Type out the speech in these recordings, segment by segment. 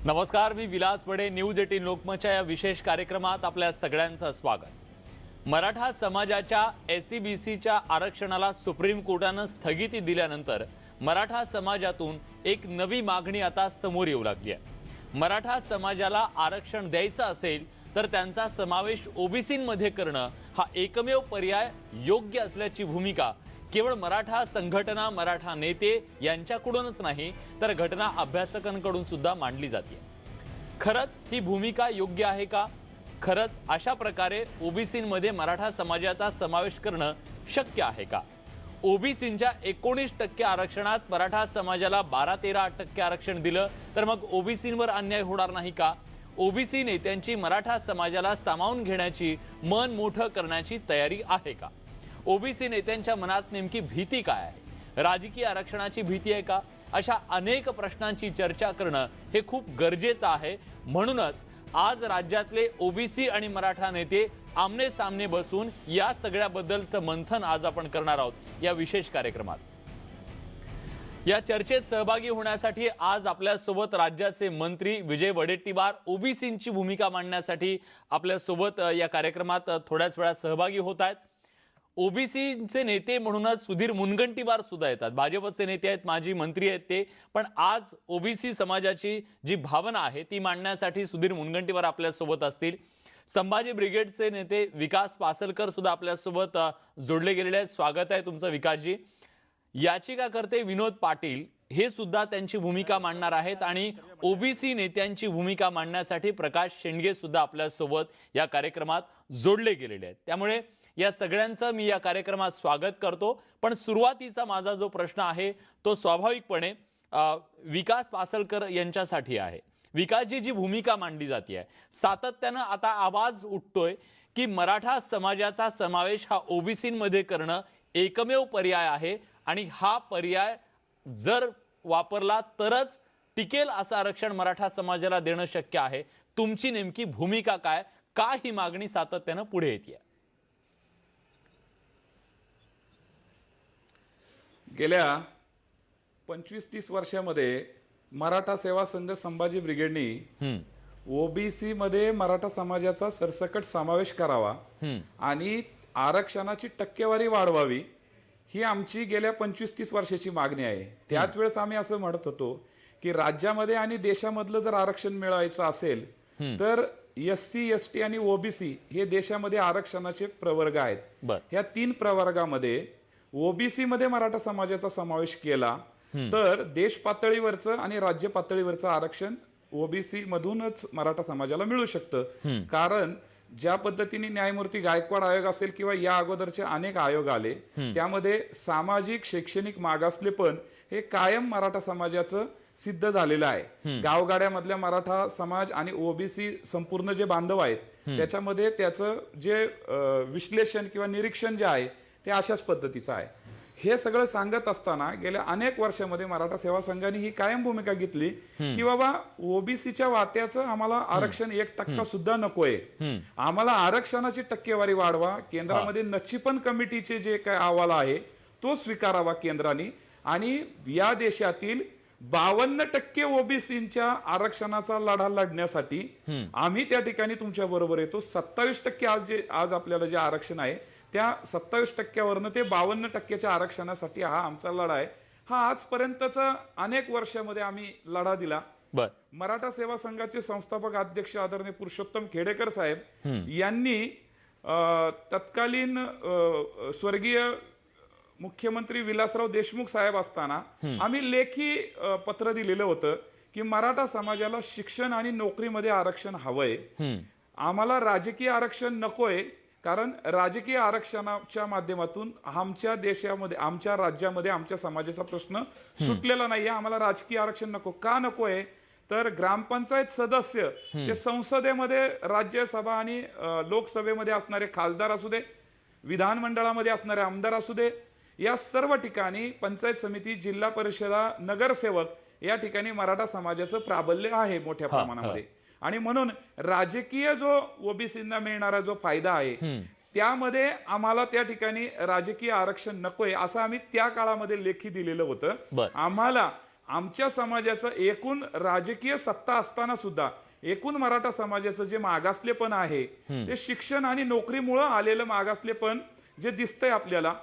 नमस्कार, मी विलास बडे. न्यूज 18 लोकमतच्या या विशेष कार्यक्रमात आपल्या सगळ्यांचं स्वागत. मराठा समाजाच्या एससीबीसीच्या आरक्षणाला सुप्रीम कोर्टाने स्थगिती दिल्यानंतर मराठा समाजातून एक नवी मागणी आता समोर येऊ लागली आहे. मराठा समाजाला आरक्षण द्यायचं असेल तर त्यांचा समावेश ओबीसींमध्ये करणं हा एकमेव पर्याय योग्य असल्याची भूमिका केवळ मराठा संघटना, मराठा नेते यांच्याकडूनच नाही तर घटना अभ्यासकांकडून सुद्धा मांडली जाते. खरंच ही भूमिका योग्य आहे का? खरंच अशा प्रकारे ओबीसींमध्ये मराठा समाजाचा समावेश करणं शक्य आहे का? ओबीसींच्या 19% आरक्षणात मराठा समाजाला 12-13% आरक्षण दिलं तर मग ओबीसींवर अन्याय होणार नाही का? ओबीसी नेत्यांची मराठा समाजाला सामावून घेण्याची, मन मोठं करण्याची तयारी आहे का? ओबीसी नेत्यांच्या मनात नेमकी भीती काय आहे? राजकीय आरक्षणाची भीती आहे का? अशा अनेक प्रश्नांची चर्चा करणं हे खूप गरजेचं आहे. म्हणूनच आज राज्यातले ओबीसी आणि मराठा नेते आमने सामने बसून या सगळ्याबद्दलचं मंथन आज आपण करणार आहोत या विशेष कार्यक्रमात. या चर्चेत सहभागी होण्यासाठी आज आपल्या सोबत राज्याचे मंत्री विजय वडेट्टीवार ओबीसींची भूमिका मांडण्यासाठी आपल्या सोबत या कार्यक्रमात थोड्याच वेळात सहभागी होत आहेत. ओबीसीचे नेते म्हणूनच सुधीर मुनगंटीवार सुद्धा येतात. भाजपचे नेते आहेत, माजी मंत्री आहेत ते. पण आज ओबीसी समाजाची जी भावना आहे ती मांडण्यासाठी सुधीर मुनगंटीवार आपल्या सोबत असतील. संभाजी ब्रिगेडचे नेते विकास पासलकर सुद्धा आपल्या सोबत जोडले गेलेले आहेत. स्वागत आहे तुमचं विकासजी. याचिकाकर्ते विनोद पाटील हे सुद्धा त्यांची भूमिका मांडणार आहेत आणि ओबीसी नेत्यांची भूमिका मांडण्यासाठी प्रकाश शेंडगे सुद्धा आपल्या सोबत या कार्यक्रमात जोडले गेलेले आहेत. त्यामुळे या सगळ्यांचं मी या कार्यक्रमात स्वागत करतो. पण सुरुवातीचा माझा जो प्रश्न आहे तो स्वाभाविकपणे विकास पासलकर यांच्यासाठी आहे. विकासजी, जी भूमिका मांडली जाते आहे, सातत्यानं आता आवाज उठतोय की मराठा समाजाचा समावेश हा ओबीसींमध्ये करणं एकमेव पर्याय आहे आणि हा पर्याय जर वापरला तरच टिकेल असं आरक्षण मराठा समाजाला देणं शक्य आहे. तुमची नेमकी भूमिका काय? का ही मागणी सातत्यानं पुढे येते? गेल्या 25-30 वर्षामध्ये मराठा सेवा संघ संभाजी ब्रिगेडनी ओबीसी मध्ये मराठा समाजाचा सरसकट समावेश करावा आणि आरक्षणाची टक्केवारी वाढवावी ही आमची गेल्या 25-30 वर्षाची मागणी आहे. त्याच वेळेस आम्ही असं म्हणत होतो की राज्यामध्ये आणि देशामधलं जर आरक्षण मिळवायचं असेल तर एससी, एसटी आणि ओबीसी हे देशामध्ये आरक्षणाचे प्रवर्ग आहेत. ह्या 3 प्रवर्गामध्ये ओबीसी मध्ये मराठा समाजाचा समावेश केला तर देश पातळीवरचं आणि राज्य पातळीवरचं आरक्षण ओबीसी मधूनच मराठा समाजाला मिळू शकतं. कारण ज्या पद्धतीने न्यायमूर्ती गायकवाड आयोग असेल किंवा या अगोदरचे अनेक आयोग आले त्यामध्ये सामाजिक शैक्षणिक मागासलेपण हे कायम मराठा समाजाचं सिद्ध झालेलं आहे. गावगाड्यामधल्या मराठा समाज आणि ओबीसी संपूर्ण जे बांधव आहेत त्याच्यामध्ये त्याचं जे विश्लेषण किंवा निरीक्षण जे आहे ते अशाच पद्धतीचं आहे. हे सगळं सांगत असताना गेल्या अनेक वर्षामध्ये मराठा सेवा संघाने ही कायम भूमिका घेतली की बाबा ओबीसीच्या वाट्याचं आम्हाला आरक्षण 1% सुद्धा नकोय. आम्हाला आरक्षणाची टक्केवारी वाढवा. केंद्रामध्ये नचिपन कमिटीचे जे काय अहवाल आहे तो स्वीकारावा केंद्राने आणि या देशातील 52% ओबीसींच्या आरक्षणाचा लढा लढण्यासाठी आम्ही त्या ठिकाणी तुमच्या बरोबर येतो. 27% आज आपल्याला जे आरक्षण आहे त्या 27%वरनं ते 52% आरक्षणासाठी हा आमचा लढा आहे. हा आजपर्यंतचा अनेक वर्षामध्ये आम्ही लढा दिला. मराठा सेवा संघाचे संस्थापक अध्यक्ष आदरणीय पुरुषोत्तम खेडेकर साहेब यांनी तत्कालीन स्वर्गीय मुख्यमंत्री विलासराव देशमुख साहेब असताना आम्ही लेखी पत्र दिलेलं होतं की मराठा समाजाला शिक्षण आणि नोकरीमध्ये आरक्षण हवंय. आम्हाला राजकीय आरक्षण नकोय. कारण राजकीय आरक्षणाच्या माध्यमातून आमच्या देशामध्ये, आमच्या राज्यामध्ये आमच्या समाजाचा प्रश्न सुटलेला नाहीये. आम्हाला राजकीय आरक्षण नको. का नकोय तर ग्रामपंचायत सदस्य ते संसदेमध्ये, राज्यसभा आणि लोकसभेमध्ये असणारे खासदार असू दे, विधानमंडळामध्ये असणारे आमदार असू दे, या सर्व ठिकाणी पंचायत समिती, जिल्हा परिषदा, नगरसेवक या ठिकाणी मराठा समाजाचं प्राबल्य आहे मोठ्या प्रमाणामध्ये. आणि म्हणून राजकीय जो ओबीसींना मिळणारा जो फायदा आहे त्यामध्ये आम्हाला त्या ठिकाणी राजकीय आरक्षण नकोय असं आम्ही त्या काळामध्ये लेखी दिलेलं होतं. आम्हाला आमच्या समाजाचं एकूण राजकीय सत्ता असताना सुद्धा एकूण मराठा समाजाचं जे मागासलेपण आहे ते शिक्षण आणि नोकरीमुळं आलेलं मागासलेपण जे दिसतंय आपल्याला,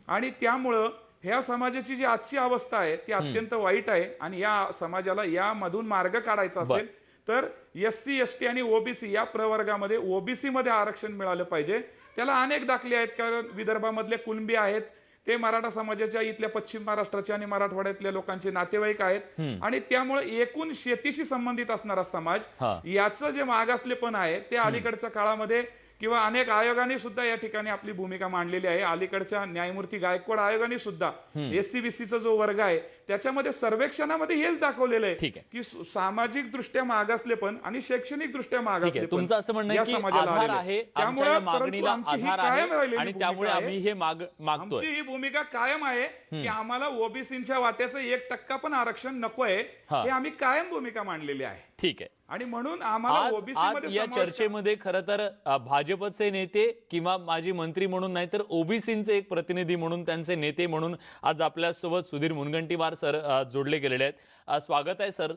आणि त्यामुळं ह्या समाजाची जी आजची अवस्था आहे ती अत्यंत वाईट आहे. आणि या समाजाला यामधून मार्ग काढायचा असेल तर SC ST आणि OBC या प्रवर्गामध्ये OBC मध्ये आरक्षण मिळालं पाहिजे. त्याला अनेक दाखले आहेत, कारण विदर्भामधले कुणबी आहेत, ते मराठा समाजाच्या इथल्या पश्चिम महाराष्ट्राच्या आणि मराठवाड्यातल्या लोकांचे नातेवाईक आहेत, आणि त्यामुळे एकूण शेतीशी संबंधित असणारा समाज याचं जे मागासलेपण आहे ते अलीकडच्या काळामध्ये किंवा अनेक आयोगाने सुद्धा या ठिकाणी आपली भूमिका मांडलेली आहे. अलीकडच्या न्यायमूर्ती गायकवाड आयोगाने सुद्धा SC-BCचा जो वर्ग आहे त्याच्यामध्ये सर्वेक्षणामध्ये हेच दाखवलेलं आहे की सामाजिक दृष्ट्या मागासलेपण आणि शैक्षणिक दृष्ट्या मागासलेपण तुमचं असं म्हणणं आहे की आधार आहे, आमच्या मागणीला आधार आहे आणि त्यामुळे आम्ही हे मागतोय. आमची ही भूमिका कायम आहे की आम्हाला ओबीसीच्या वाट्याचं 1% पण आरक्षण नकोय, हे आम्ही कायम भूमिका मांडलेली आहे. ठीक आहे. आणि म्हणून आम्हाला ओबीसी मध्ये या चर्चेमध्ये खरं तर भाजपचे नेते किंवा माजी मंत्री म्हणून नाही तर ओबीसीचे एक प्रतिनिधी म्हणून, त्यांचे नेते म्हणून आज आपल्यासोबत सुधीर मुनगंटीवार सर जोडले गेलेले आहेत. स्वागत आहे सर.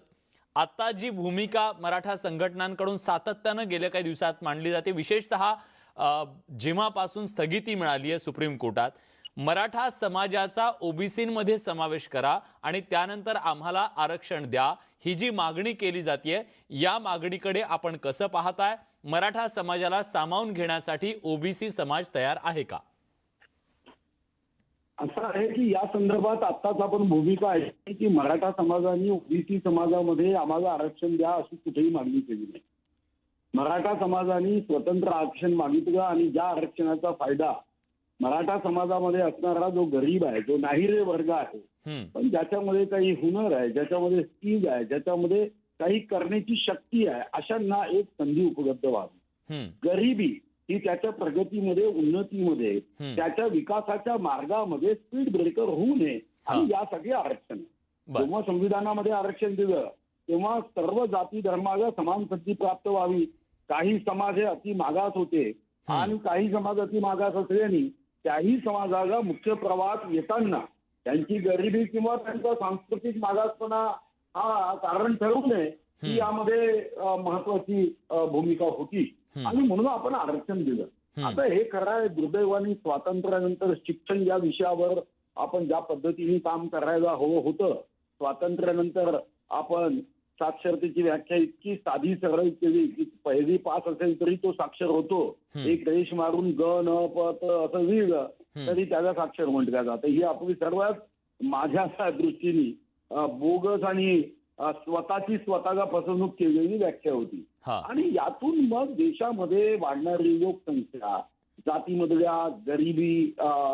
आता जी भूमिका मराठा संघटनांकडून सातत्यानं गेल्या काही दिवसात मांडली जाते, विशेषतः जेव्हापासून स्थगिती मिळाली आहे सुप्रीम कोर्टात, मराठा समाजाचा ओबीसीमध्ये समावेश करा आणि त्यानंतर आम्हाला आरक्षण द्या, ही जी मागणी केली जाते या मागणीकडे आपण कसं पाहताय? मराठा समाजाला सामावून घेण्यासाठी ओबीसी समाज तयार आहे का? असं आहे की या संदर्भात आत्ताच आपण भूमिका आहे की मराठा समाजाने ओबीसी समाजामध्ये आम्हाला आरक्षण द्या अशी कुठेही मागणी केली नाही. मराठा समाजाने स्वतंत्र आरक्षण मागितलं आणि ज्या आरक्षणाचा फायदा मराठा समाजामध्ये असणारा जो गरीब आहे, जो नाहिरे वर्ग आहे, पण ज्याच्यामध्ये काही हुनर आहे, ज्याच्यामध्ये स्किल आहे, ज्याच्यामध्ये काही करण्याची शक्ती आहे, अशांना एक संधी उपलब्ध व्हावी. गरिबी ही त्याच्या प्रगतीमध्ये, उन्नतीमध्ये, त्याच्या विकासाच्या मार्गामध्ये स्पीड ब्रेकर होऊ नये आणि यासाठी आरक्षण. जेव्हा संविधानामध्ये आरक्षण दिलं तेव्हा सर्व जाती धर्माला समान संधी प्राप्त व्हावी. काही समाज हे अति मागास होते आणि काही समाज अति मागास असल्याने त्याही समाजाला मुख्य प्रवाहात येताना त्यांची गरिबी किंवा त्यांचा सांस्कृतिक मागासपणा हा कारण ठरवू नये ही यामध्ये महत्वाची भूमिका होती आणि म्हणून आपण आरक्षण दिलं. आता हे खरं आहे, दुर्दैवाने स्वातंत्र्यानंतर शिक्षण या विषयावर आपण ज्या पद्धतीने काम करायला हवं होतं, स्वातंत्र्यानंतर आपण साक्षरतेची व्याख्या इतकी साधी सरळ केली की पहिली पास असेल तरी तो साक्षर होतो. एक रेष मारून ग न प त असं लिहिलं तरी त्याला साक्षर म्हटलं जातं. ही आपली सर्वात माझ्या दृष्टीने बोगस आणि स्वतःची स्वतःला फसवणूक केलेली व्याख्या होती. आणि यातून मग देशामध्ये वाढणारी लोकसंख्या, जातीमधल्या गरिबी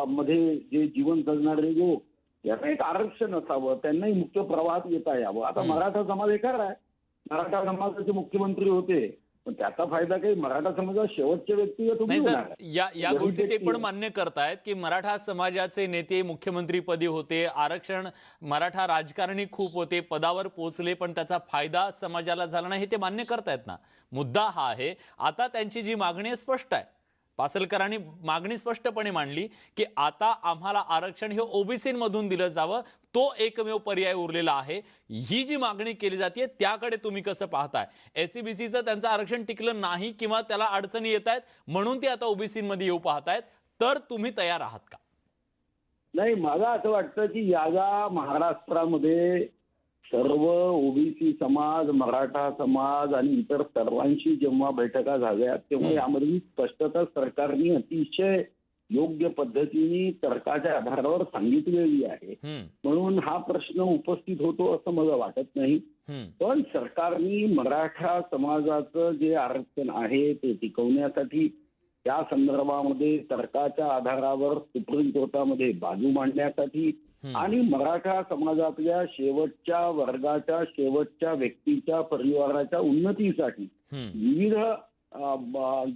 मध्ये जे जीवन जगणारे लोक, याचं एक आरक्षण असावं, त्यांनाही मुख्य प्रवाहात येता यावं. आता मराठा समाज हे खरं आहे, मराठा समाजाचे मुख्यमंत्री होते, पण त्याचा फायदा काही मराठा समाजात शेवटच्या व्यक्तीगत होणार. या गोष्टी ते पण मान्य करतायत की मराठा समाजाचे नेते मुख्यमंत्रीपदी होते, आरक्षण मराठा राजकारणी खूप होते, पदावर पोहोचले, पण त्याचा फायदा समाजाला झाला नाही, हे ते मान्य करतायत ना. मुद्दा हा आहे, आता त्यांची जी मागणी स्पष्ट आहे, पासलकरांनी मागणी स्पष्टपणे मांडली की आता आम्हाला आरक्षण हे ओबीसी मधून दिलं जावं, तो एकमेव पर्याय उरलेला आहे. ही जी मागणी केली जाते त्याकडे तुम्ही कसं पाहताय? SC-BCचं त्यांचं आरक्षण टिकलं नाही किंवा त्याला अडचणी येत आहेत म्हणून ते आता ओबीसी मध्ये येऊ पाहतायत, तर तुम्ही तयार आहात का? नाही, मला असं वाटतं की याला महाराष्ट्रामध्ये सर्व ओबीसी समाज, मराठा समाज आणि इतर सर्वांशी जेव्हा बैठका झाल्या तेव्हा यामध्ये स्पष्टता सरकारने अतिशय योग्य पद्धतीने तर्काच्या आधारावर सांगितलेली आहे. म्हणून हा प्रश्न उपस्थित होतो असं मला वाटत नाही. पण सरकारने मराठा समाजाचं जे आरक्षण आहे ते टिकवण्यासाठी त्या संदर्भामध्ये तर्काच्या आधारावर सुप्रीम कोर्टामध्ये बाजू मांडण्यासाठी आणि मराठा समाजातल्या शेवटच्या वर्गाच्या, शेवटच्या व्यक्तीच्या, परिवाराच्या उन्नतीसाठी विविध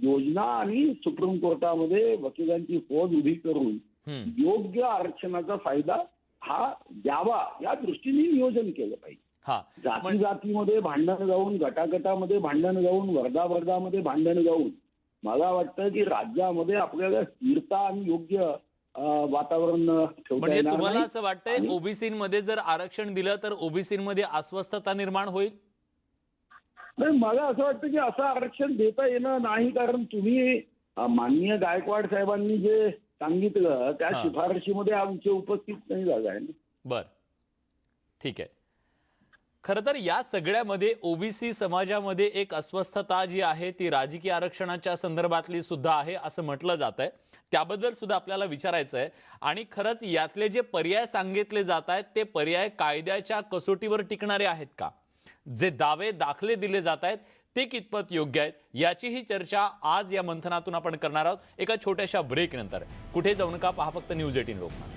योजना आणि सुप्रीम कोर्टामध्ये वकिलांची फौज उभी करून योग्य आरक्षणाचा फायदा हा द्यावा या दृष्टीने नियोजन केलं पाहिजे. जाती जातीमध्ये भांडण जाऊन, गटागटामध्ये भांडण जाऊन, वर्गावर्गामध्ये भांडण जाऊन मला वाटतं की राज्यामध्ये आपल्याला स्थिरता आणि योग्य वातावरण ठेवता म्हणजे येणार तुम्हाला नाही. असं वाटतंय ओबीसीमध्ये जर आरक्षण दिलं तर ओबीसीमध्ये अस्वस्थता निर्माण होईल? नाही, मला असं वाटतं की असं आरक्षण देता येणं नाही, कारण तुम्ही माननीय गायकवाड साहेबांनी जे सांगितलं त्या हा. शिफारशीमध्ये आमची उपस्थित नाही झाला आहे ना. बर, ठीक आहे. खरं तर या सगळ्यामध्ये ओबीसी समाजामध्ये एक अस्वस्थता जी आहे ती राजकीय आरक्षणाच्या संदर्भातली सुद्धा आहे असं म्हटलं जात आहे. त्याबद्दल सुद्धा आपल्याला विचारायचं आहे. आणि खरंच यातले जे पर्याय सांगितले जात आहेत ते पर्याय कायद्याच्या कसोटीवर टिकणारे आहेत का? जे दावे दाखले दिले जात आहेत ते कितपत योग्य आहेत याची ही चर्चा आज या मंथनातून आपण करणार आहोत एका छोट्याशा ब्रेक नंतर. कुठे जाऊ नका, पहा फक्त न्यूज 18 लोकमत.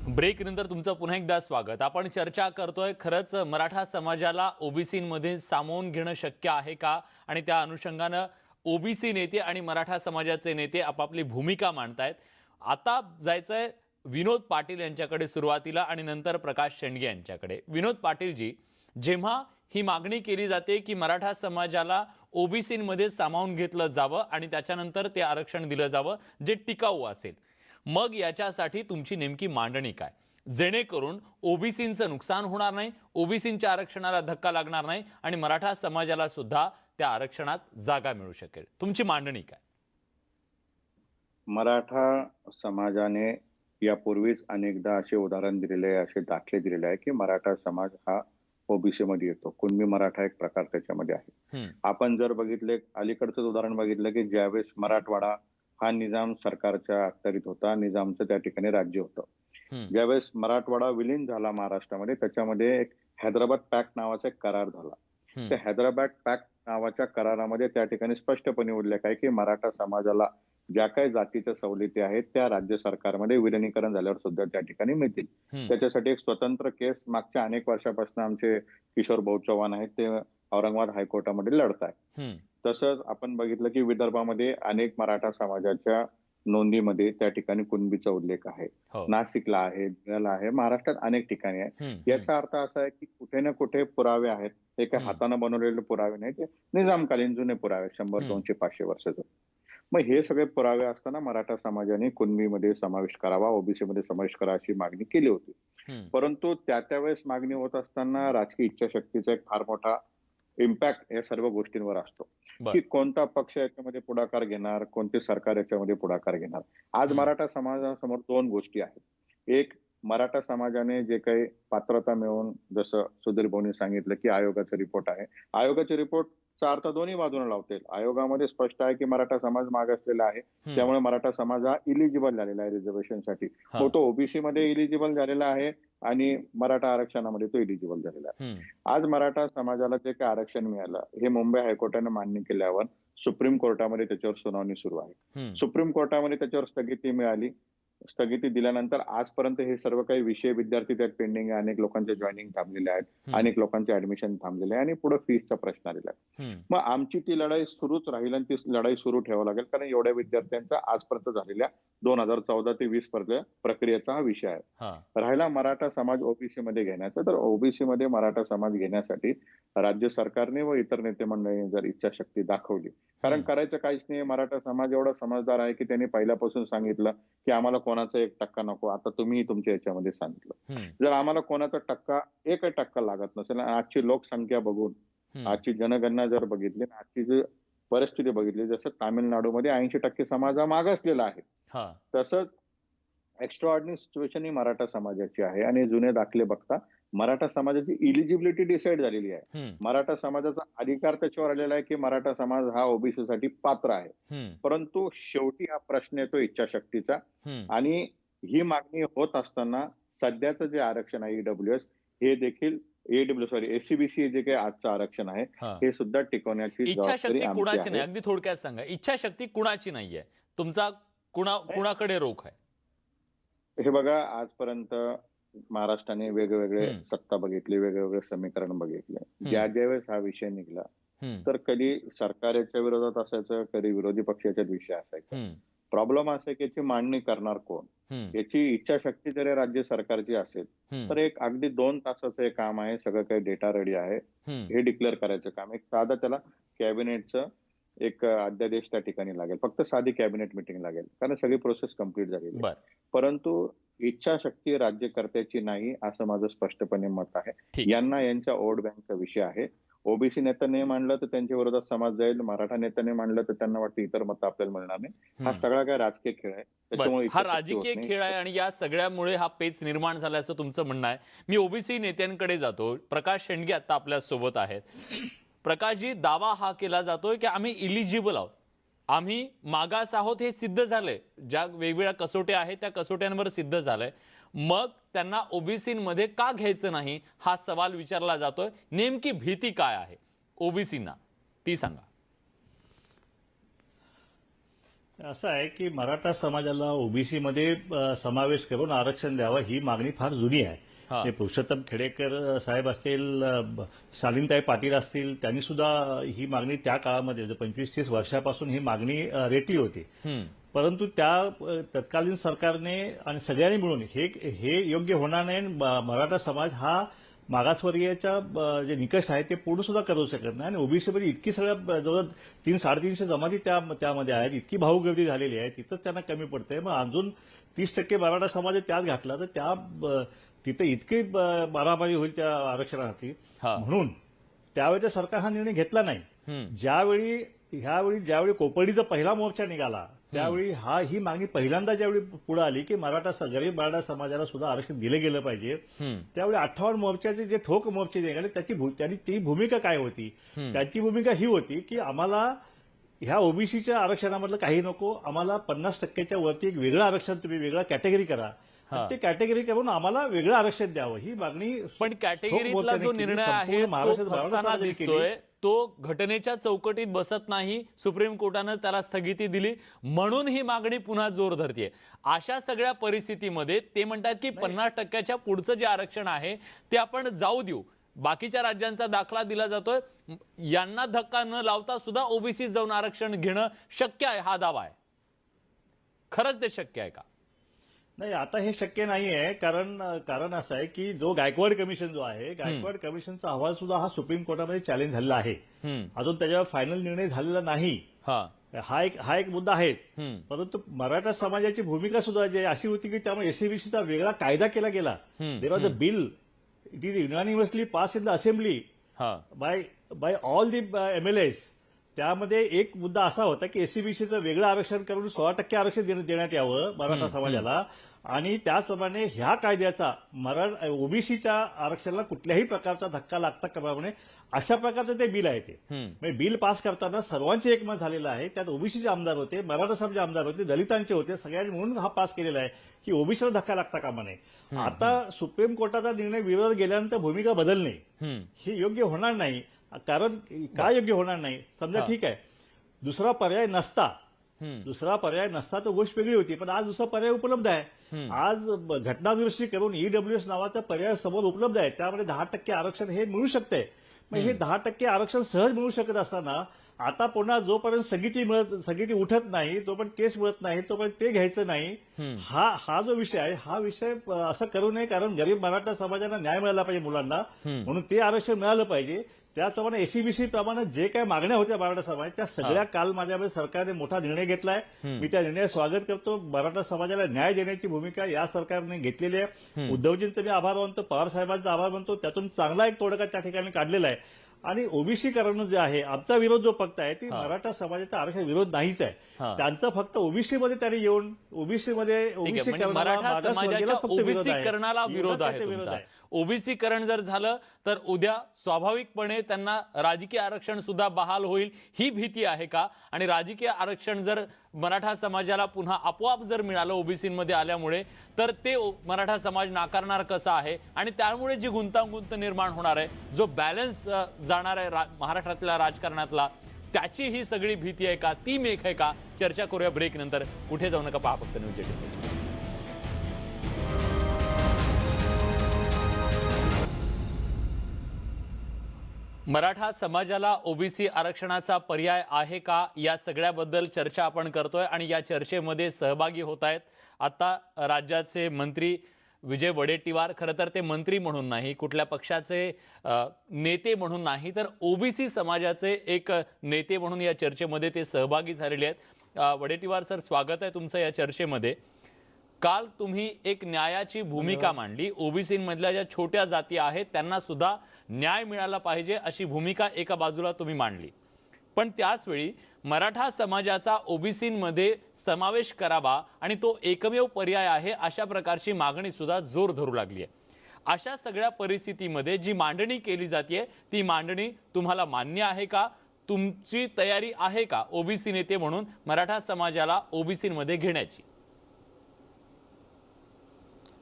ब्रेक नंतर तुमचं पुन्हा एकदा स्वागत. आपण चर्चा करतोय खरंच मराठा समाजाला ओबीसीमध्ये सामावून घेणं शक्य आहे का, आणि त्या अनुषंगानं ओबीसी नेते आणि मराठा समाजाचे नेते आपापली भूमिका मांडतायत. आता जायचंय विनोद पाटील यांच्याकडे सुरुवातीला आणि नंतर प्रकाश शेंडगे यांच्याकडे. विनोद पाटीलजी, जेव्हा ही मागणी केली जाते की मराठा समाजाला ओबीसीमध्ये सामावून घेतलं जावं आणि त्याच्यानंतर ते आरक्षण दिलं जावं जे टिकाऊ असेल, मग याच्यासाठी तुमची नेमकी मांडणी काय, जेणेकरून ओबीसींचं नुकसान होणार नाही, ओबीसींच्या आरक्षणाला धक्का लागणार नाही आणि मराठा समाजाला सुद्धा त्या आरक्षणात जागा मिळू शकेल? तुमची मांडणी काय? मराठा समाजाने यापूर्वीच अनेकदा असे उदाहरण दिलेले आहे, असे दाखले दिलेले आहे की मराठा समाज हा ओबीसी मध्ये येतो. कुणबी मराठा एक प्रकार त्याच्यामध्ये आहे. आपण जर बघितले, अलीकडचं उदाहरण बघितलं की ज्यावेळेस मराठवाडा हा निजाम सरकारच्या अखत्यारीत होता, निजामचं त्या ठिकाणी राज्य होतं, ज्यावेळेस मराठवाडा विलीन झाला महाराष्ट्रामध्ये, त्याच्यामध्ये एक हैदराबाद पॅक्ट नावाचा एक करार झाला. त्या हैदराबाद पॅक्ट नावाच्या करारामध्ये त्या ठिकाणी स्पष्टपणे उल्लेख आहे की मराठा समाजाला ज्या काही जातीच्या सवलती आहेत त्या राज्य सरकारमध्ये विलिनीकरण झाल्यावर सुद्धा त्या ठिकाणी मिळतील. त्याच्यासाठी एक स्वतंत्र केस मागच्या अनेक वर्षापासून आमचे किशोर भाऊ चव्हाण आहेत ते औरंगाबाद हायकोर्टामध्ये लढत आहे. तसंच आपण बघितलं की विदर्भामध्ये अनेक मराठा समाजाच्या नोंदीमध्ये त्या ठिकाणी कुणबीचा उल्लेख आहे. नाशिकला आहे, धुळ्याला आहे, महाराष्ट्रात अनेक ठिकाणी आहे. याचा अर्थ असा आहे की कुठे ना कुठे पुरावे आहेत. हे काही हाताने बनवलेले पुरावे नाही, ते निजामकालीन जुने पुरावे, 100, 200, 500 वर्षाचे. मग हे सगळे पुरावे असताना मराठा समाजाने कुणबीमध्ये समावेश करावा, ओबीसी मध्ये समावेश करा अशी मागणी केली होती. परंतु त्यावेळेस मागणी होत असताना राजकीय इच्छाशक्तीचा एक फार मोठा इम्पॅक्ट या सर्व गोष्टींवर असतो की कोणता पक्ष याच्यामध्ये पुढाकार घेणार, कोणते सरकार याच्यामध्ये पुढाकार घेणार. आज मराठा समाजासमोर दोन गोष्टी आहेत. एक, मराठा समाजाने जे काही पात्रता मिळवून, जसं सुधीर भाऊंनी सांगितलं की आयोगाचा रिपोर्ट आहे, आयोगाचे रिपोर्टचा अर्थ दोन्ही बाजूने लावतील. आयोगामध्ये स्पष्ट आहे की मराठा समाज मागासलेला आहे, त्यामुळे मराठा समाज हा इलिजिबल झालेला आहे रिझर्वेशनसाठी. मग तो ओबीसी मध्ये इलिजिबल झालेला आहे आणि मराठा आरक्षणामध्ये तो इलिजिबल झालेला आहे. आज मराठा समाजाला जे काही आरक्षण मिळालं हे मुंबई हायकोर्टाने मान्य केल्यावर सुप्रीम कोर्टामध्ये त्याच्यावर सुनावणी सुरू आहे. सुप्रीम कोर्टामध्ये त्याच्यावर स्थगिती मिळाली. स्थगिती दिल्यानंतर आजपर्यंत हे सर्व काही विषय विद्यार्थी त्यात पेंडिंग आहे. अनेक लोकांचे जॉईनिंग थांबलेले आहेत, अनेक लोकांचे ऍडमिशन थांबलेले आहे आणि पुढे फीसचा प्रश्न आलेला आहे. मग आमची ती लढाई सुरूच राहील आणि ती लढाई सुरू ठेवावी लागेल, कारण एवढ्या विद्यार्थ्यांचा आजपर्यंत झालेल्या 2014 ते 20 प्रक्रियेचा हा विषय आहे. राहिला मराठा समाज ओबीसी मध्ये घेण्याचा, तर ओबीसी मध्ये मराठा समाज घेण्यासाठी राज्य सरकारने व इतर नेते मंडळींनी जर इच्छाशक्ती दाखवली, कारण करायचं काहीच नाही. मराठा समाज एवढा समजदार आहे की त्यांनी पहिल्यापासून सांगितलं की आम्हाला कोणाचा 1% नको. आता तुम्ही तुमच्या याच्यामध्ये सांगितलं, जर आम्हाला कोणाचा 1% लागत नसेल, आजची लोकसंख्या बघून, आजची जनगणना जर बघितली, आजची जी परिस्थिती बघितली, जसं तामिळनाडूमध्ये 80% समाज हा मागासलेला आहे, तसंच एक्स्ट्राऑर्डिनरी सिच्युएशन ही मराठा समाजाची आहे. आणि जुने दाखले बघता मराठा समाजाची इलिजिबिलिटी डिसाईड झालेली आहे. मराठा समाजाचा अधिकार त्याच्यावर आलेला आहे की मराठा समाज हा ओबीसी साठी पात्र आहे. परंतु शेवटी हा प्रश्न येतो इच्छाशक्तीचा. आणि ही मागणी होत असताना सध्याचं जे आरक्षण आहे ईडब्ल्यूएस, हे देखील एससीबीसी जे काही आजचं आरक्षण आहे हे सुद्धा टिकवण्याची इच्छाशक्ती कुणाची नाही, अगदी थोडक्यात सांगा, इच्छाशक्ती कुणाची नाहीये, तुमचा कुणाकडे रोख आहे? हे बघा, आजपर्यंत महाराष्ट्राने वेगवेगळे सत्ता बघितली, वेगवेगळे समीकरण बघितले. ज्यावेळेस हा विषय निघाला तर कधी सरकारच्या विरोधात असायचं, कधी विरोधी पक्षाच्या विषय असायचा. प्रॉब्लेम असा आहे की याची मांडणी करणार कोण, याची इच्छाशक्ती जरी राज्य सरकारची असेल तर एक अगदी 2 तासाचं हे काम आहे. सगळं काही डेटा रेडी आहे, हे डिक्लेअर करायचं काम. एक साधं त्याला कॅबिनेटचं एक अध्यादेश त्या ठिकाणी लागेल, फक्त साधी कॅबिनेट मिटिंग लागेल, कारण सगळी प्रोसेस कंप्लीट झालेली आहे. परंतु इच्छाशक्ती राज्यकर्त्याची नाही असं माझं स्पष्टपणे मत आहे. यांना यांच्या वोट बँकचा विषय आहे. ओबीसी नेत्याने मांडलं तर त्यांच्या विरोधात समाज जाईल, मराठा नेत्याने मांडलं तर त्यांना वाटतं इतर मतं आपल्याला मिळणार नाही. हा सगळा काय राजकीय खेळ आहे, त्याच्यामुळे हा राजकीय खेळ आहे आणि या सगळ्यामुळे हा पेच निर्माण झाला असं तुमचं म्हणणं आहे. मी ओबीसी नेत्यांकडे जातो. प्रकाश शेंडगे आता आपल्या सोबत आहेत. प्रकाशजी, दावा हा केला जातोय की आम्ही इलिजिबल आहोत, आम्ही मागास आहोत, हे सिद्ध झालंय. ज्या वेगवेगळ्या कसोट्या आहेत त्या कसोट्यांवर सिद्ध झालंय. मग त्यांना ओबीसीमध्ये का घ्यायचं नाही हा सवाल विचारला जातोय. नेमकी भीती काय आहे ओबीसींना ती सांगा. असं आहे की मराठा समाजाला ओबीसी मध्ये समावेश करून आरक्षण द्यावं ही मागणी फार जुनी आहे. ते पुरुषोत्तम खेडेकर साहेब असतील, शालिनताई पाटील असतील, त्यांनी सुद्धा ही मागणी त्या काळामध्ये 25-30 वर्षापासून ही मागणी रेटली होती. परंतु त्या तत्कालीन सरकारने आणि सगळ्यांनी मिळून हे योग्य होणार नाही. मराठा समाज हा मागासवर्गीयाच्या जे निकष आहे ते पूर्ण सुद्धा करू शकत नाही आणि ओबीसीमध्ये इतकी सगळ्या जवळ 300-350 जमाती त्यामध्ये आहेत, इतकी भाऊगर्दी झालेली आहे, तिथंच त्यांना कमी पडतंय. मग अजून 30% मराठा समाज त्यात घातला तर तिथे इतकी मारामारी होईल त्या आरक्षणासाठी. म्हणून त्यावेळेच्या सरकार हा निर्णय घेतला नाही. ज्यावेळी कोपर्डीचा पहिला मोर्चा निघाला त्यावेळी ही मागणी पहिल्यांदा ज्यावेळी पुढे आली की गरीब मराठा समाजाला सुद्धा आरक्षण दिलं गेलं पाहिजे, त्यावेळी 58 मोर्चाचे जे ठोक मोर्चे निघाले ती भूमिका काय होती? त्यांची भूमिका ही होती की आम्हाला ह्या ओबीसीच्या आरक्षणामधलं काही नको, आम्हाला 50%च्या वरती एक वेगळं आरक्षण तुम्ही वेगळा कॅटेगरी करा, ते कॅटेगरी करून आम्हाला वेगळं आरक्षण द्यावं ही मागणी. पण कॅटेगरीतला जो निर्णय आहे तो फसताना दिसतोय, तो घटनेच्या चौकटीत बसत नाही. सुप्रीम कोर्टानं त्याला स्थगिती दिली म्हणून ही मागणी पुन्हा जोर धरतीये. अशा सगळ्या परिस्थितीमध्ये ते म्हणतात की 50%च्या पुढचं जे आरक्षण आहे ते आपण जाऊ देऊ, बाकीच्या राज्यांचा दाखला दिला जातोय, यांना धक्का न लावता सुद्धा ओबीसी जाऊन आरक्षण घेणं शक्य आहे हा दावा आहे. खरंच ते शक्य आहे का? नाही, आता हे शक्य नाही आहे. कारण असं आहे की जो गायकवाड कमिशन जो आहे, गायकवाड कमिशनचा अहवाल सुद्धा हा सुप्रीम कोर्टामध्ये चॅलेंज झालेला आहे. अजून त्याच्यावर फायनल निर्णय झालेला नाही. हा एक मुद्दा आहे. परंतु मराठा समाजाची भूमिका सुद्धा जी अशी होती की त्यामुळे एससीबीसीचा वेगळा कायदा केला गेला. There was a bill, it is unanimously pass in the assembly by all the MLAs. त्यामध्ये एक मुद्दा असा होता की एससीबीसीचं वेगळं आरक्षण करून 16% आरक्षण देण्यात यावं मराठा समाजाला आणि त्याचप्रमाणे ह्या कायद्याचा ओबीसीच्या आरक्षणाला कुठल्याही प्रकारचा धक्का लागता कामा नये अशा प्रकारचं ते बिल आहे. ते म्हणजे बिल पास करताना सर्वांचे एकमत झालेलं आहे. त्यात ओबीसीचे आमदार होते, मराठा समाजाचे आमदार होते, दलितांचे होते, सगळ्यांनी म्हणून हा पास केलेला आहे की ओबीसीला धक्का लागता कामा नये. आता सुप्रीम कोर्टाचा निर्णय विरोधात गेल्यानंतर भूमिका बदलणे हे योग्य होणार नाही. कारण काय योग्य होणार नाही? समजा ठीक आहे, दुसरा पर्याय नसता तर गोष्ट वेगळी होती, पण आज दुसरा पर्याय उपलब्ध आहे. आज घटनादुरुस्ती करून ईडब्ल्यूएस नावाचा पर्याय समोर उपलब्ध आहे. त्यामध्ये 10% आरक्षण हे मिळू शकते. मग हे 10% आरक्षण सहज मिळू शकत असताना आता पुन्हा जोपर्यंत स्थगिती उठत नाही, तोपर्यंत केस मिळत नाही, तोपर्यंत ते घ्यायचं नाही. हा जो विषय आहे, हा विषय असं करू नये. कारण गरीब मराठा समाजाला न्याय मिळाला पाहिजे मुलांना, म्हणून ते आरक्षण मिळालं पाहिजे. त्याचप्रमाणे एससीबीसी प्रमाणे जे काही मागण्या होत्या मराठा समाज त्या सगळ्या काल माझ्यामध्ये सरकारने मोठा निर्णय घेतलाय. मी त्या निर्णयाचं स्वागत करतो. मराठा समाजाला न्याय देण्याची भूमिका या सरकारने घेतलेली आहे. उद्धवजींचा मी आभार मानतो, पवार साहेबांचा आभार मानतो. त्यातून चांगला एक तोडगा त्या ठिकाणी काढलेला आहे. आणि ओबीसी करणं जे आहे, आमचा विरोध जो फक्त आहे ती मराठा समाजाचा आरक्षण विरोध नाहीच आहे. त्यांचा फक्त ओबीसी मध्ये त्यांनी येऊन मराठा समाजाच्या ओबीसीकरणाला विरोध आहे तुमचा. ओबीसीकरण जर झालं तर उद्या स्वाभाविकपणे त्यांना राजकीय आरक्षण सुद्धा बहाल होईल ही भीती आहे का? आणि राजकीय आरक्षण जर मराठा समाजाला पुन्हा आपोआप जर मिळालं ओबीसीमध्ये आल्यामुळे तर ते मराठा समाज नाकारणार कसा आहे? आणि त्यामुळे जी गुंतागुंत निर्माण होणार आहे, जो बॅलन्स जाणार आहे महाराष्ट्रातल्या राजकारणातला, त्याची ही सगळी भीती आहे का? ती मेघ आहे का? चर्चा करूया ब्रेक नंतर. कुठे जाऊ नका, पहा फक्त न्यूज 18. मराठा समाजाला ओबीसी आरक्षणाचा पर्याय आहे का, या सगळ्याबद्दल चर्चा आपण करतोय आणि या चर्चेमध्ये सहभागी होत आहेत आता राज्याचे मंत्री विजय वडेट्टीवार. खरं तर ते मंत्री म्हणून नाही, कुठल्या पक्षाचे नेते म्हणून नाही, तर ओबीसी समाजाचे एक नेते म्हणून या चर्चेमध्ये ते सहभागी झालेले आहेत. वडेट्टीवार सर, स्वागत आहे तुमचं या चर्चेमध्ये. काल तुम्ही एक न्यायाची भूमिका मांडली. ओबीसीमधल्या ज्या छोट्या जाती आहेत त्यांना सुद्धा न्याय मिळाला पाहिजे अशी भूमिका एका बाजूला तुम्ही मांडली, पण त्याचवेळी मराठा समाजाचा ओबीसीमध्ये समावेश करावा आणि तो एकमेव पर्याय आहे अशा प्रकारची मागणी सुद्धा जोर धरू लागली आहे. अशा सगळ्या परिस्थितीमध्ये जी मांडणी केली जाते ती मांडणी तुम्हाला मान्य आहे का? तुमची तयारी आहे का ओबीसी नेते म्हणून मराठा समाजाला ओबीसीमध्ये घेण्याची?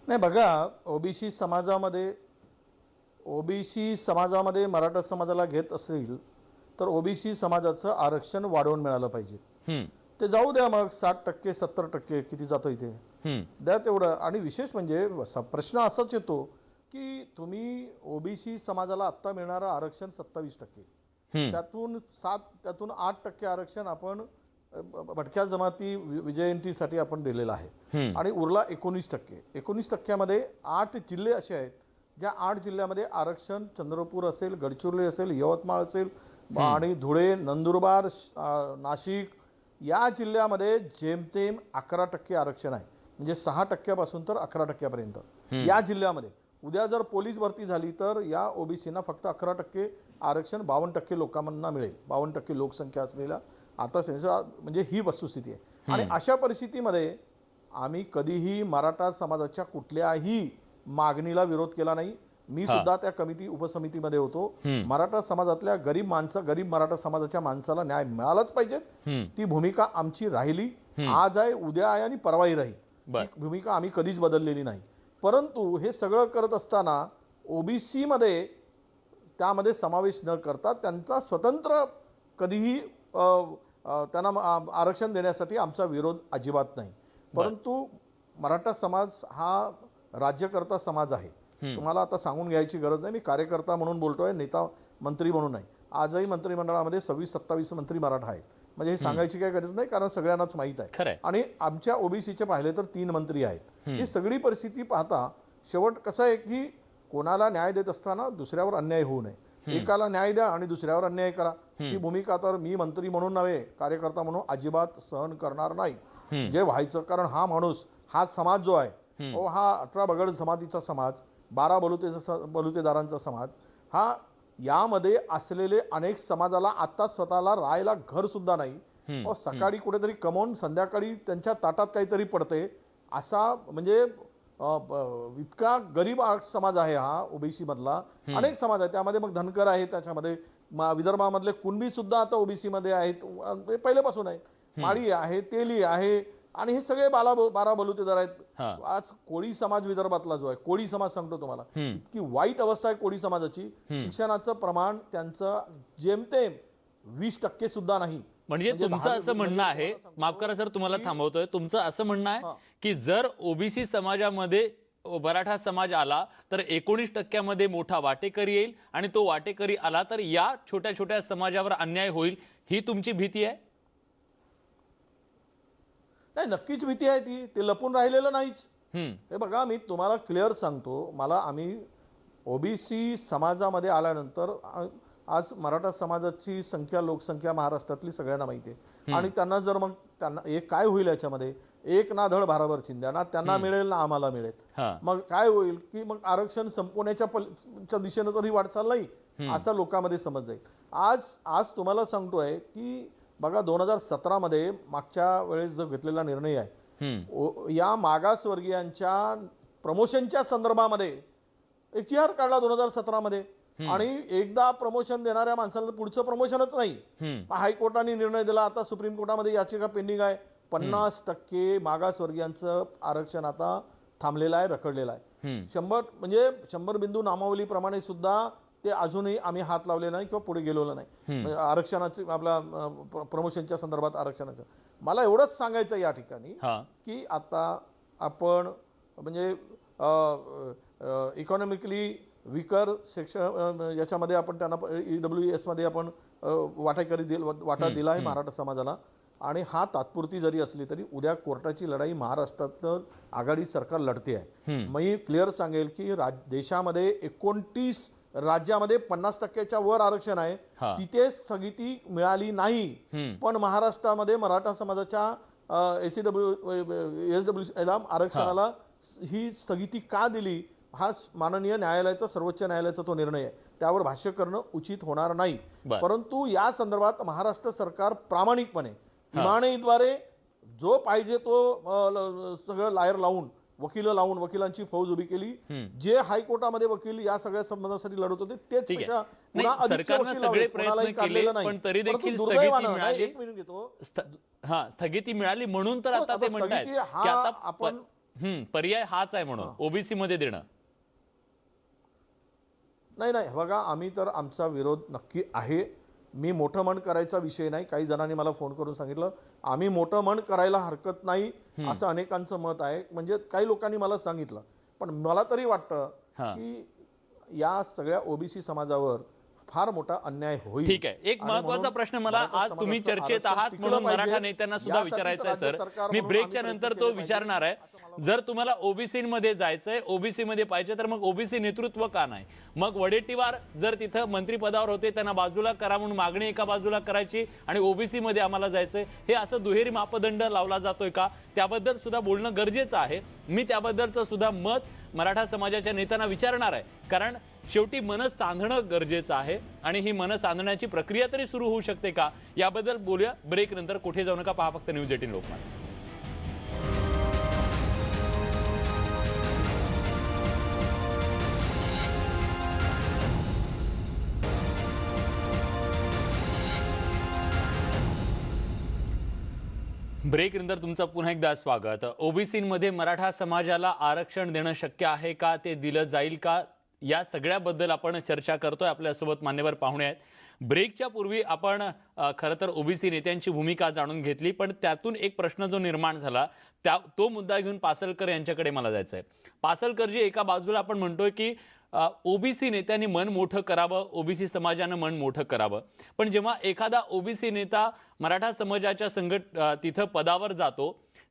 नाही बघा, ओबीसी समाजामध्ये मराठा समाजाला घेत असेल तर ओबीसी समाजाचं आरक्षण वाढवून मिळालं पाहिजे. ते जाऊ द्या मग 60% 70% किती जातं इथे द्या तेवढं. आणि विशेष म्हणजे प्रश्न असाच येतो की तुम्ही ओबीसी समाजाला आत्ता मिळणारं आरक्षण 27%, त्यातून 8% आरक्षण आपण भटक्या जमाती विजयंतीसाठी आपण दिलेलं आहे आणि उरला 19%. 19%मध्ये 8 जिल्हे असे आहेत ज्या 8 जिल्ह्यामध्ये आरक्षण चंद्रपूर असेल, गडचिरोली असेल, यवतमाळ असेल आणि धुळे, नंदुरबार, नाशिक या जिल्ह्यामध्ये जेमतेम 11% आरक्षण आहे. म्हणजे 6% तर 11% या जिल्ह्यामध्ये. उद्या जर पोलीस भरती झाली तर या ओबीसीना फक्त 11% आरक्षण 52% लोकांना मिळेल. 52% लोकसंख्या असलेला आता म्हणजे ही वस्तुस्थिती आहे. आणि अशा परिस्थितीमध्ये आम्ही कधीही मराठा समाजाच्या कुठल्याही मागणीला विरोध केला नाही. मी सुद्धा त्या उपसमितीमध्ये होतो. मराठा समाजातल्या गरीब मराठा समाजाच्या माणसाला न्याय मिळालाच पाहिजे, ती भूमिका आमची राहिली. आज आहे, उद्या आहे आणि परवाही राहील. ही भूमिका आम्ही कधीच बदललेली नाही. परंतु हे सगळं करत असताना ओबीसी मध्ये त्यामध्ये समावेश न करता त्यांचा स्वतंत्र कधीही त्यांना आरक्षण देण्यासाठी आमचा विरोध अजिबात नाही. परंतु मराठा समाज हा राज्यकर्ता समाज आहे. तुम्हाला आता सांगून घ्यायची गरज नाही, मी कार्यकर्ता म्हणून बोलतोय, नेता मंत्री म्हणून नाही. आजही मंत्रिमंडळामध्ये 26-27 मंत्री मराठा आहेत. म्हणजे हे सांगायची काही गरज नाही, कारण सगळ्यांनाच माहीत आहे. आणि आमच्या ओबीसीचे पाहिले तर 3 मंत्री आहेत. ही सगळी परिस्थिती पाहता शेवट कसं आहे की कोणाला न्याय देत असताना दुसऱ्यावर अन्याय होऊ नये. एकाला न्याय द्या आणि दुसऱ्यावर अन्याय करा, ही भूमिका तर मी मंत्री म्हणून नव्हे, कार्यकर्ता म्हणून अजिबात सहन करणार नाही. जे व्हायचं, कारण हा माणूस, हा समाज जो आहे, हा 18 बगड जमातीचा समाज, 12 बलुतेदारांचा समाज, हा यामध्ये असलेले अनेक समाजाला आता स्वतःला राहायला घर सुद्धा नाही. सकाळी कुठेतरी कमवून संध्याकाळी त्यांच्या ताटात काहीतरी पडते असा, म्हणजे इतका गरीब समाज आहे हा ओबीसी मधला. अनेक समाज आहे, त्यामध्ये मग धनकर आहे, त्याच्यामध्ये विदर्भामधले कुणबी सुद्धा आता ओबीसी मध्ये आहेत, पहिल्यापासून आहेत. माळी आहे, तेली आहे आणि हे सगळे 12 बलुतेदार आहेत. आज कोळी समाज विदर्भातला जो आहे, कोळी समाज सांगतो तुम्हाला, इतकी वाईट अवस्था आहे कोळी समाजाची. शिक्षणाचं प्रमाण त्यांचं जेमतेम 20% सुद्धा नाही. म्हणजे तुमचं असं म्हणणं आहे, माफ करा सर तुम्हाला थांबवतोय, तुमचं असं म्हणणं आहे की जर ओबीसी समाजामध्ये मराठा समाज आला तर 19% मोठा वाटेकरी येईल आणि तो वाटेकरी आला तर या छोट्या छोट्या समाजावर अन्याय होईल, ही तुमची भीती आहे? नाही, नक्कीच भीती आहे ती, ते लपून राहिलेलं नाहीच. हे बघा, मी तुम्हाला क्लिअर सांगतो, आम्ही ओबीसी समाजामध्ये आल्यानंतर आज मराठा समाजाची लोकसंख्या महाराष्ट्रातली सगळ्यांना माहिती आहे. आणि त्यांना जर मग एक काय होईल याच्यामध्ये, एक ना धड भाराभर चिंध्या, ना त्यांना मिळेल ना आम्हाला मिळेल. मग काय होईल की मग आरक्षण संपवण्याच्या दिशेनं तरी वाटचाल नाही, असा लोकांमध्ये समज जाईल. आज तुम्हाला सांगतोय की बघा, 2017 मध्ये मागच्या वेळेस जो घेतलेला निर्णय आहे, या मागासवर्गीयांच्या प्रमोशनच्या संदर्भामध्ये एक जी आर काढला 2017 मध्ये. आणि एकदा प्रमोशन देणाऱ्या माणसाला पुढचं प्रमोशनच नाही. हायकोर्टाने निर्णय दिला, आता सुप्रीम कोर्टामध्ये याचिका पेंडिंग आहे. 50% मागासवर्गीयांचं आरक्षण आता थांबलेलं आहे, रखडलेलं आहे. 100 बिंदू नामावलीप्रमाणे सुद्धा ते अजूनही आम्ही हात लावले नाही किंवा पुढे गेलेलो नाही आरक्षणाची, आपल्या प्रमोशनच्या संदर्भात आरक्षणाचं. मला एवढंच सांगायचं या ठिकाणी की आता आपण म्हणजे इकॉनॉमिकली विकर सेक्शन याच्यामध्ये आपण त्यांना EWS मध्ये आपण वाटा दिला आहे मराठा समाजाला. आणि हा तात्पुरती जरी असली तरी उद्या कोर्टाची लढाई महाराष्ट्रात आघाडी सरकार लढते आहे. मी क्लिअर सांगेल की देशामध्ये 29 राज्यामध्ये 50% वर आरक्षण आहे, तिथे स्थगिती मिळाली नाही. पण महाराष्ट्रामध्ये मराठा समाजाच्या SW आरक्षणाला ही स्थगिती का दिली, हा माननीय न्यायालयाचा, सर्वोच्च न्यायालयाचा तो निर्णय आहे. त्यावर भाष्य करणं उचित होणार नाही. परंतु या संदर्भात महाराष्ट्र सरकार प्रामाणिकपणे इमानीद्वारे जो पाहिजे तो सगळं लायर लावून, वकील लावून, वकिलांची फौज उभी केली. जे हायकोर्टामध्ये वकील या सगळ्या संबंधासाठी लढत होते तेच पेक्षा सरकारने सगळे प्रयत्न केले पण तरी देखील स्थगिती मिळाली. एक मिनिट घेतो. स्थगिती मिळाली म्हणून तर आता ते म्हणतात की आता आपण पर्याय हाच आहे म्हणून ओबीसी मध्ये देणं. नाही बघा, आम्ही तर आमचा विरोध नक्की आहे. मी मोठं मन करायचा विषय नाही. काही जणांनी मला फोन करून सांगितलं आम्ही मोठं मन करायला हरकत नाही असं अनेकांचं मत आहे. म्हणजे काही लोकांनी मला सांगितलं, पण मला तरी वाटतं की या सगळ्या ओबीसी समाजावर फार मोठा अन्याय होईल. ठीक आहे. एक महत्त्वाचा प्रश्न मला आज तुम्ही चर्चेत आहात म्हणून मराठा नेत्यांना सुद्धा विचारायचा आहे सर. मी ब्रेकच्या नंतर तो विचारणार आहे. जर तुम्हाला ओबीसी मध्ये जायचंय, ओबीसी मध्ये पाहिजे, तर मग ओबीसी नेतृत्व का नाही? मग वडेट्टीवार जर तिथं मंत्रिपदावर होते त्यांना बाजूला करा म्हणून मागणी एका बाजूला करायची आणि ओबीसी मध्ये आम्हाला जायचंय, हे असं दुहेरी मापदंड लावला जातोय का? त्याबद्दल सुद्धा बोलणं गरजेचं आहे. मी त्याबद्दलचं सुद्धा मत मराठा समाजाच्या नेत्यांना विचारणार आहे. कारण शेवटी मन सांधणं गरजेचं आहे आणि ही मन सांधण्याची प्रक्रिया तरी सुरू होऊ शकते का, याबद्दल बोलूया. ब्रेक नंतर कुठे जाऊ नका, पहा फक्त न्यूज 18 लोकमत. ब्रेक नंतर तुमचं पुन्हा एकदा स्वागत. ओबीसीमध्ये मराठा समाजाला आरक्षण देणं शक्य आहे का, ते दिलं जाईल का, या सगळ्याबद्दल आपण चर्चा करतोय. आपल्यासोबत मान्यवर पाहुणे आहेत. ब्रेकच्या पूर्वी आपण खरं तर ओबीसी नेत्यांची भूमिका जाणून घेतली, पण त्यातून एक प्रश्न जो निर्माण झाला तो मुद्दा घेऊन पासलकर यांच्याकडे मला जायचं आहे. पासलकरजी, एका बाजूला आपण म्हणतोय की ओबीसी नेत्यांनी मन मोठं करावं, ओबीसी समाजानं मन मोठं करावं, पण जेव्हा एखादा ओबीसी नेता मराठा समाजाच्या तिथं पदावर जातो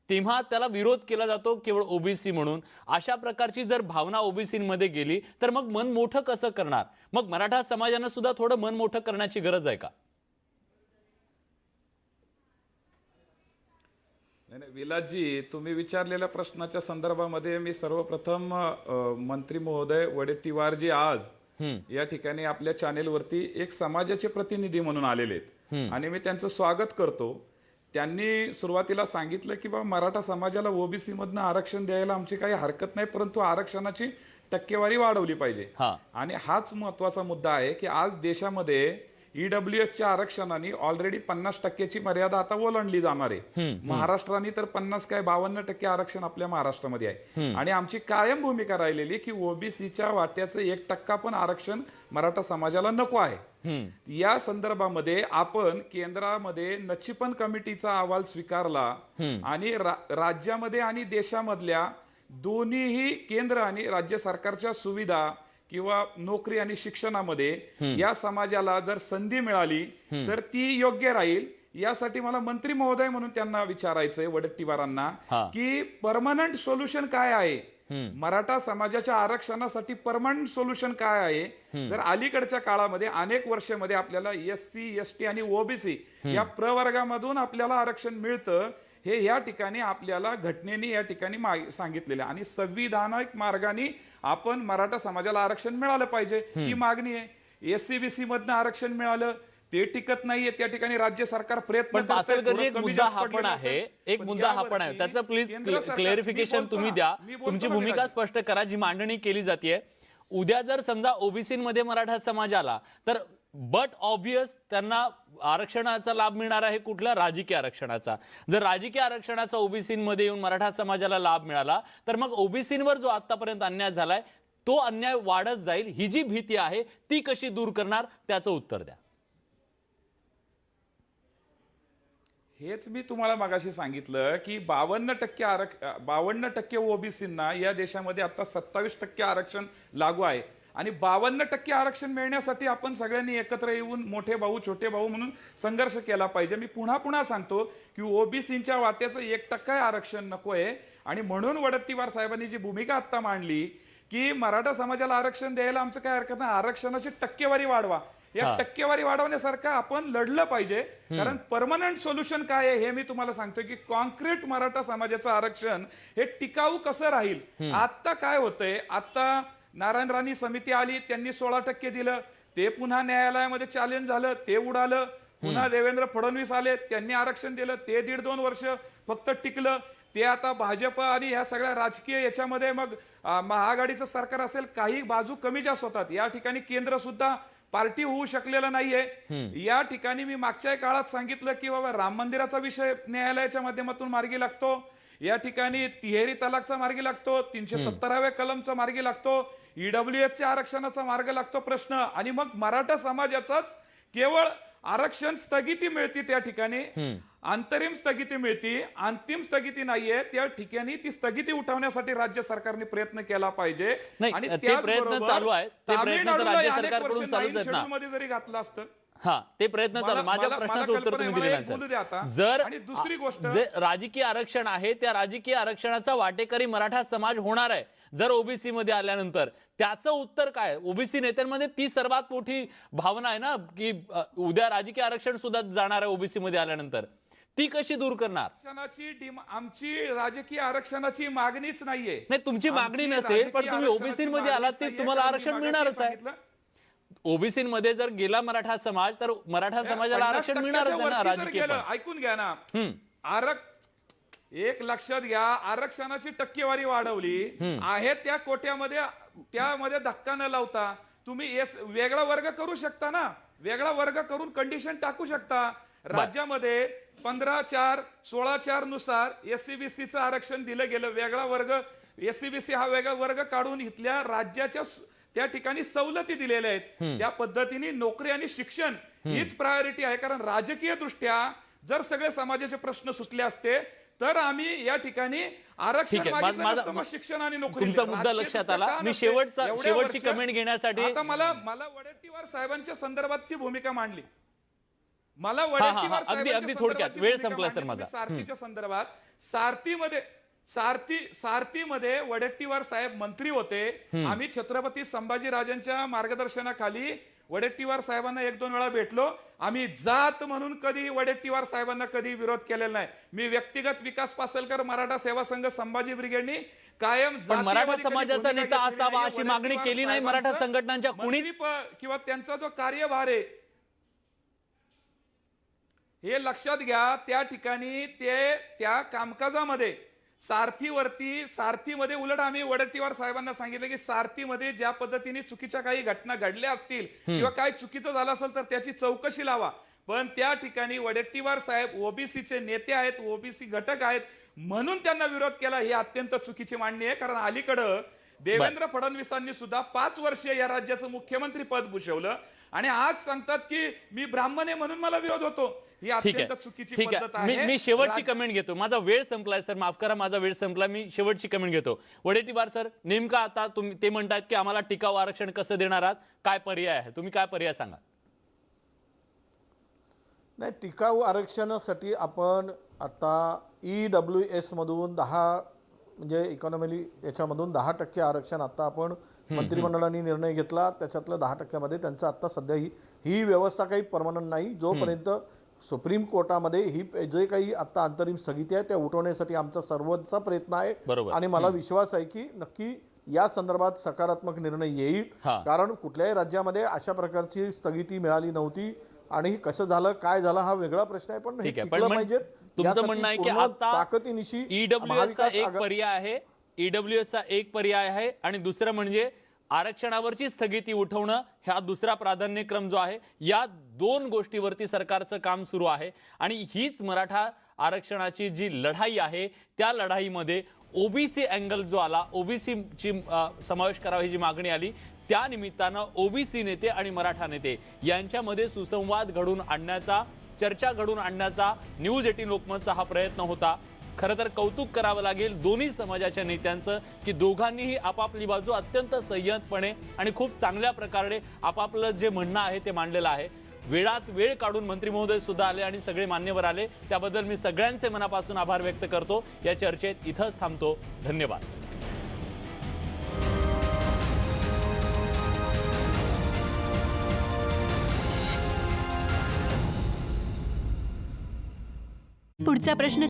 तेव्हा त्याला विरोध केला जातो केवळ ओबीसी म्हणून. अशा प्रकारची जर भावना ओबीसीमध्ये गेली तर मग मन मोठं कसं करणार? मग मराठा समाजानं सुद्धा थोडं मन मोठं करण्याची गरज आहे का? नाही, विलासजी, तुम्ही विचारलेल्या प्रश्नाच्या संदर्भामध्ये मी सर्वप्रथम मंत्री महोदय वडेट्टीवारजी आज या ठिकाणी आपल्या चॅनेलवरती एक समाजाचे प्रतिनिधी म्हणून आलेले आहेत आणि मी त्यांचं स्वागत करतो. त्यांनी सुरुवातीला सांगितलं की बाबा मराठा समाजाला ओबीसी मधनं आरक्षण द्यायला आमची काही हरकत नाही, परंतु आरक्षणाची टक्केवारी वाढवली पाहिजे. आणि हाच महत्वाचा मुद्दा आहे की आज देशामध्ये ईडब्ल्यूएसच्या आरक्षणाने ऑलरेडी 50%ची मर्यादा आता ओलांडली जाणार आहे. महाराष्ट्राने तर 52% आरक्षण आपल्या महाराष्ट्रामध्ये आहे आणि आमची कायम भूमिका राहिलेली की ओबीसीच्या वाट्याचं 1% पण आरक्षण मराठा समाजाला नको आहे. या संदर्भामध्ये आपण केंद्रामध्ये नचिपन कमिटीचा अहवाल स्वीकारला आणि राज्यामध्ये आणि देशामधल्या दोन्हीही केंद्र आणि राज्य सरकारच्या सुविधा किंवा नोकरी आणि शिक्षणामध्ये या समाजाला जर संधी मिळाली तर ती योग्य राहील. यासाठी मला मंत्री महोदय म्हणून त्यांना विचारायचंय वडेट्टीवारांना की परमनंट सोल्युशन काय आहे, मराठा समाजाच्या आरक्षणासाठी परमनंट सोल्युशन काय आहे? जर अलीकडच्या काळामध्ये अनेक वर्षामध्ये आपल्याला SC, ST आणि ओबीसी या प्रवर्गामधून आपल्याला आरक्षण मिळतं, हे या ठिकाणी आपल्याला घटनेने या ठिकाणी सांगितलेलं आणि संविधानिक मार्गाने आपण मराठा समाजाला आरक्षण मिळालं पाहिजे ही मागणी आहे. SC-BC मधनं आरक्षण मिळालं ते टिकत नाहीये, त्या ठिकाणी राज्य सरकार प्रयत्न करतंय. एक मुद्दा हा पण आहे, त्याचं प्लीज क्लेरिफिकेशन तुम्ही द्या. तुमची भूमिका स्पष्ट करा जी मांडणी केली जाते. उद्या जर समजा ओबीसीमध्ये मराठा समाज आला तर बट ऑब्वियस त्यांना आरक्षणाचा लाभ मिळणार आहे. कुठल्या? राजकीय आरक्षणाचा. जर राजकीय आरक्षणाचा ओबीसीमध्ये येऊन मराठा समाजाला लाभ मिळाला तर मग ओबीसीवर जो आतापर्यंत अन्याय झालाय तो अन्याय वाढत जाईल. ही जी भीती आहे ती कशी दूर करणार, त्याचं उत्तर द्या. हेच मी तुम्हाला मगाशी सांगितलं की 52% ओबीसींना या देशामध्ये आता 27% आरक्षण लागू आहे आणि 52% आरक्षण मिळण्यासाठी आपण सगळ्यांनी एकत्र येऊन मोठे भाऊ छोटे भाऊ म्हणून संघर्ष केला पाहिजे. मी पुन्हा सांगतो की ओबीसीच्या वाट्याचं 1% आरक्षण नकोय आणि म्हणून वडट्टीवार साहेबांनी जी भूमिका आता मांडली की मराठा समाजाला आरक्षण द्यायला आमचं काय हरकत नाही, आरक्षणाची टक्केवारी वाढवा. या टक्केवारी वाढवण्यासारखं आपण लढलं पाहिजे. कारण परमनंट सोल्युशन काय आहे हे मी तुम्हाला सांगतोय की कॉन्क्रीट मराठा समाजाचं आरक्षण हे टिकाऊ कसं राहील. आता काय होतंय, आता नारायण राणे समिती आली, त्यांनी 16% दिलं, ते पुन्हा न्यायालयामध्ये चॅलेंज झालं, ते उडालं. पुन्हा देवेंद्र फडणवीस आले, त्यांनी आरक्षण दिलं, ते 1.5-2 वर्ष फक्त टिकलं. ते आता भाजप आणि ह्या सगळ्या राजकीय याच्यामध्ये मग महाआघाडीचं सरकार असेल, काही बाजू कमी जास्त होतात. या ठिकाणी केंद्र सुद्धा पार्टी होऊ शकलेलं नाहीये. या ठिकाणी मी मागच्या काळात सांगितलं की बाबा राम मंदिराचा विषय न्यायालयाच्या माध्यमातून मार्गी लागतो, या ठिकाणी तिहेरी तलाकचा मार्गी लागतो, 370व्या कलमचा मार्गी लागतो, ईडब्ल्यूएसच्या आरक्षणाचा मार्ग लागतो प्रश्न. आणि मग मराठा समाजाचाच केवळ आरक्षण स्थगिती मिळते, त्या ठिकाणी अंतरिम स्थगिती मिळते, अंतिम स्थगिती नाहीये. त्या ठिकाणी ती स्थगिती उठवण्यासाठी राज्य सरकारने प्रयत्न केला पाहिजे. आणि ते प्रयत्न चालू आहेत, ते प्रयत्न तर राज्य सरकारकडून चालूच आहेत ना. मध्ये जरी घातलं असतं हा ते प्रयत्न चालू. माझ्या प्रश्नाचं उत्तर तुम्ही दिले नाही. जर आणि दुसरी गोष्ट, जे राजकीय आरक्षण आहे त्या राजकीय आरक्षणाचा वाटेकरी मराठा समाज होणार आहे जर ओबीसी मध्ये आल्यानंतर, त्याचं उत्तर काय? ओबीसी नेत्यांमध्ये ती सर्वात मोठी भावना आहे ना की उद्या राजकीय आरक्षण सुद्धा जाणार आहे ओबीसी मध्ये आल्यानंतर, ती कशी दूर करणार? आमची राजकीय आरक्षणाची मागणीच नाहीये. नाही, तुमची मागणी नसेल पण तुम्ही ओबीसी मध्ये आलात ते तुम्हाला आरक्षण मिळणारच आहे. ओबीसी मध्ये जर गेला मराठा समाज तर मराठा समाजाला आरक्षण मिळणारच आहे ना राजकीय. ऐकून घ्या ना, एक लक्षात घ्या, आरक्षणाची टक्केवारी वाढवली आहे त्या कोट्यामध्ये, त्यामध्ये धक्का न लावता तुम्ही वेगळा वर्ग करू शकता ना, वेगळा वर्ग करून कंडिशन टाकू शकता. राज्यामध्ये 15-4, 16-4 नुसार एससीबीसीचं आरक्षण दिलं गेलं. वेगळा वर्ग, एससीबीसी हा वेगळा वर्ग काढून इथल्या राज्याच्या त्या ठिकाणी सवलती दिलेल्या आहेत. त्या पद्धतीने नोकरी आणि शिक्षण हीच प्रायोरिटी आहे. कारण राजकीय दृष्ट्या जर सगळे समाजाचे प्रश्न सुटले असते तर आम्ही या ठिकाणी आरक्षण मागितलं नसतं. मग शिक्षण आणि नोकरी, तुमचा मुद्दा लक्षात आला. मी शेवटची कमेंट घेण्यासाठी आता मला वडेट्टीवार साहेबांच्या संदर्भातची भूमिका मांडली. मला वडेट्टीवार अगदी थोडक्यात, वेळ संपला सर माझा. सारथीच्या संदर्भात, सारथीमध्ये वडेट्टीवार साहेब मंत्री होते. आम्ही छत्रपती संभाजीराजांच्या मार्गदर्शनाखाली वडेट्टीवार साहेबांना 1-2 वेळा भेटलो. आम्ही जात म्हणून कधी वडेट्टीवार साहेबांना कधी विरोध केलेला नाही. मी व्यक्तिगत विकास पासलकर मराठा सेवा संघ संभाजी ब्रिगेडनी कायम मराठा समाजाचा नेता असावा अशी मागणी केली नाही मराठा संघटनांच्या कुणीच, किंवा त्यांचा जो कार्यभार आहे हे लक्षात घ्या. त्या ठिकाणी त्या कामकाजामध्ये सारथीमध्ये उलट आम्ही वडेट्टीवार साहेबांना सांगितलं की सारथीमध्ये ज्या पद्धतीने चुकीच्या काही घटना घडल्या असतील किंवा काय चुकीचं झालं असेल तर त्याची चौकशी लावा. पण त्या ठिकाणी वडेट्टीवार साहेब ओबीसीचे नेते आहेत, ओबीसी घटक आहेत म्हणून त्यांना विरोध केला, ही अत्यंत चुकीची मांडणी आहे. कारण अलीकडं देवेंद्र फडणवीसांनी सुद्धा 5 वर्ष या राज्याचं मुख्यमंत्री पद भूषवलं आणि आज सांगतात की मी ब्राह्मण आहे म्हणून मला विरोध होतो. ही अत्यंत चुकीची पद्धत आहे. मी शेवटची कमेंट घेतो, माझा वेळ संपलाय सर, माफ करा, माझा वेळ संपला. मी शेवटची कमेंट घेतो. वडेट्टीवार सर, नेमका आता तुम्ही ते म्हणतात की आम्हाला टिकाऊ आरक्षण कसं देणार आहात, काय पर्याय आहे, तुम्ही काय पर्याय सांगा? नाही, टिकाऊ आरक्षणासाठी आपण आता EWS मधून 10 म्हणजे इकॉनॉमी याच्यामधून 10% आरक्षण आता आपण मंत्रिमंडळाने निर्णय घेतला. त्याच्यातलं 10% मध्ये त्यांचं आता सध्या ही व्यवस्था काही परमनंट नाही. जोपर्यंत सुप्रीम कोर्टामध्ये ही जे काही आता अंतरिम स्थगिती आहे त्या उठवण्यासाठी आमचा सर्वचा प्रयत्न आहे. आणि मला विश्वास आहे की नक्की या संदर्भात सकारात्मक निर्णय येईल. कारण कुठल्याही राज्यामध्ये अशा प्रकारची स्थगिती मिळाली नव्हती आणि कसं झालं काय झालं हा वेगळा प्रश्न आहे. पण पाहिजे. तुमचं म्हणणं आहे की आता ताकदीनिशी ईडब्ल्यूएसचा एक पर्याय आहे, ईडब्ल्यूएसचा एक पर्याय आहे आणि दुसरं म्हणजे आरक्षणावरची स्थगिती उठवणं हा दुसरा प्राधान्यक्रम जो आहे. या 2 गोष्टीवरती सरकारचं काम सुरू आहे आणि हीच मराठा आरक्षणाची जी लढाई आहे त्या लढाईमध्ये ओबीसी अँगल जो आला, ओबीसीची समावेश करावा ही जी मागणी आली, त्या निमित्तानं ओबीसी नेते आणि मराठा नेते यांच्यामध्ये सुसंवाद घडून आणण्याचा, चर्चा घडून आणण्याचा न्यूज 18 लोकमतचा हा प्रयत्न होता. खरं तर कौतुक करावं लागेल दोन्ही समाजाच्या नेत्यांचं की दोघांनीही आपापली बाजू अत्यंत संयतपणे आणि खूप चांगल्या प्रकारे आपापलं जे म्हणणं आहे ते मांडलेलं आहे. वेळात वेळ काढून मंत्री महोदय सुद्धा आले आणि सगळे मान्यवर आले, त्याबद्दल मी सगळ्यांचे मनापासून आभार व्यक्त करतो. या चर्चेत इथंच थांबतो. धन्यवाद. पुढचा प्रश्न